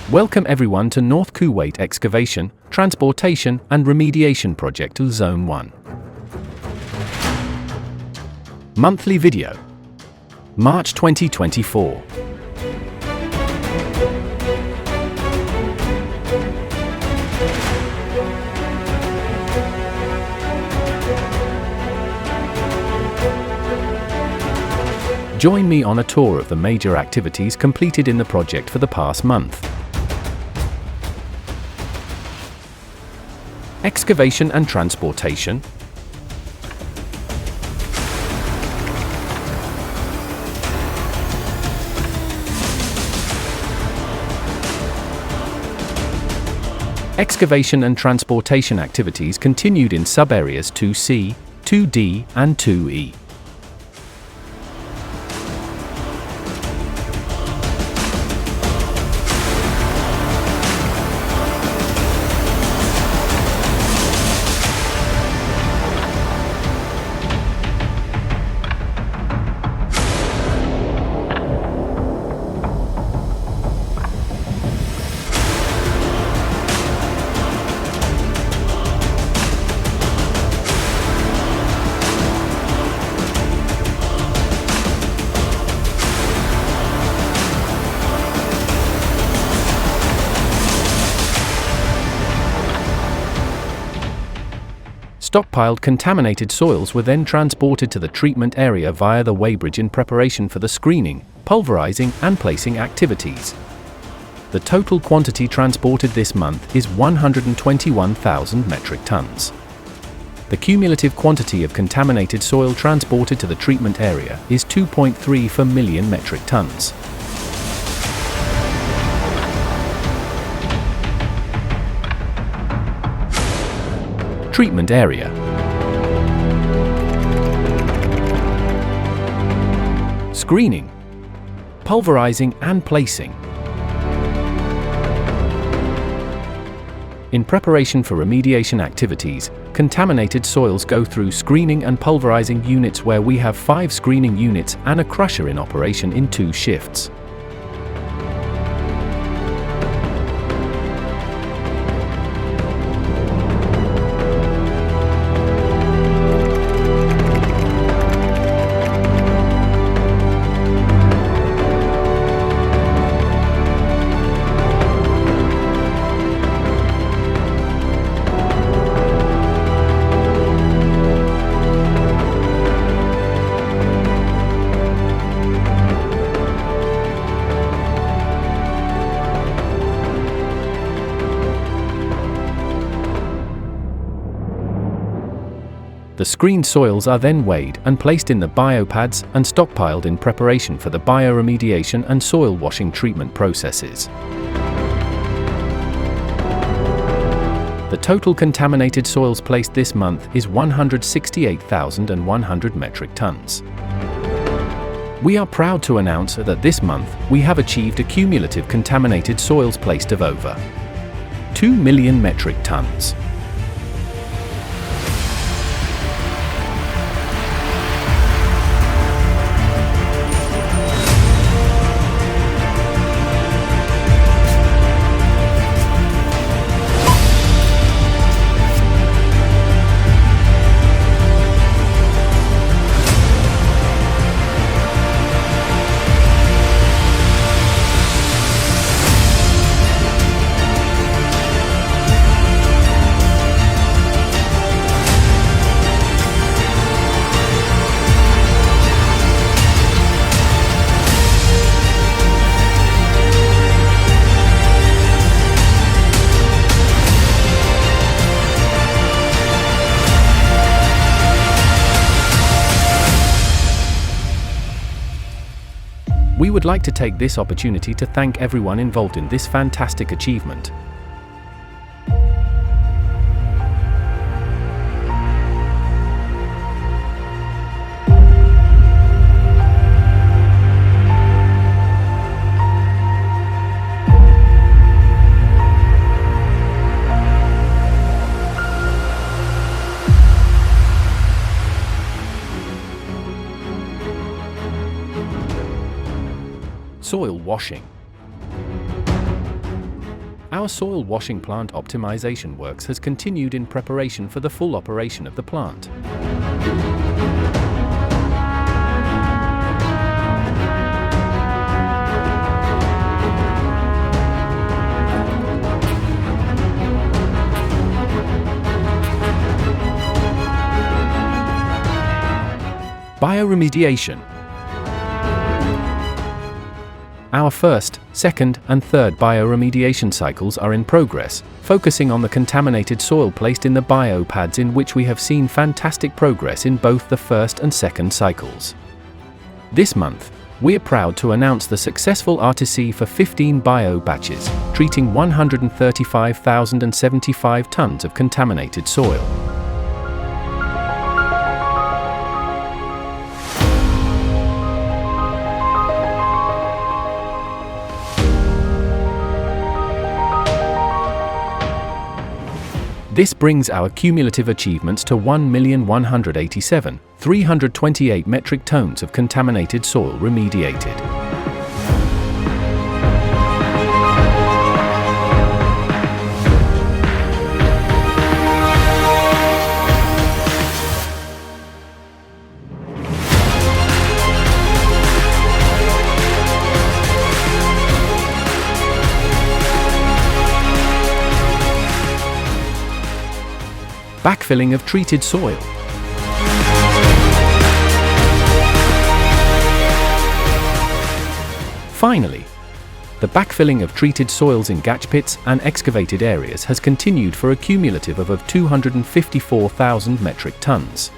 Welcome everyone to North Kuwait Excavation, Transportation and Remediation Project Zone 1. Monthly video. March 2024. Join me on a tour of the major activities completed in the project for the past month. Excavation and transportation. Excavation and transportation activities continued in sub-areas 2C, 2D and 2E. Stockpiled contaminated soils were then transported to the treatment area via the weighbridge in preparation for the screening, pulverizing and placing activities. The total quantity transported this month is 121,000 metric tons. The cumulative quantity of contaminated soil transported to the treatment area is 2.3 per million metric tons. Treatment area. Screening, pulverizing and placing. In preparation for remediation activities, contaminated soils go through screening and pulverizing units where we have 5 screening units and a crusher in operation in 2 shifts. The screened soils are then weighed and placed in the biopads and stockpiled in preparation for the bioremediation and soil washing treatment processes. The total contaminated soils placed this month is 168,100 metric tons. We are proud to announce that this month we have achieved a cumulative contaminated soils placed of over 2 million metric tons. We would like to take this opportunity to thank everyone involved in this fantastic achievement. Soil washing. Our soil washing plant optimization works has continued in preparation for the full operation of the plant. Bioremediation. Our first, second, and third bioremediation cycles are in progress, focusing on the contaminated soil placed in the biopads, in which we have seen fantastic progress in both the first and second cycles. This month, we are proud to announce the successful RTC for 15 bio batches, treating 135,075 tons of contaminated soil. This brings our cumulative achievements to 1,187,328 metric tons of contaminated soil remediated. Backfilling of treated soil. Finally, the backfilling of treated soils in gatch pits and excavated areas has continued for a cumulative of 254,000 metric tons.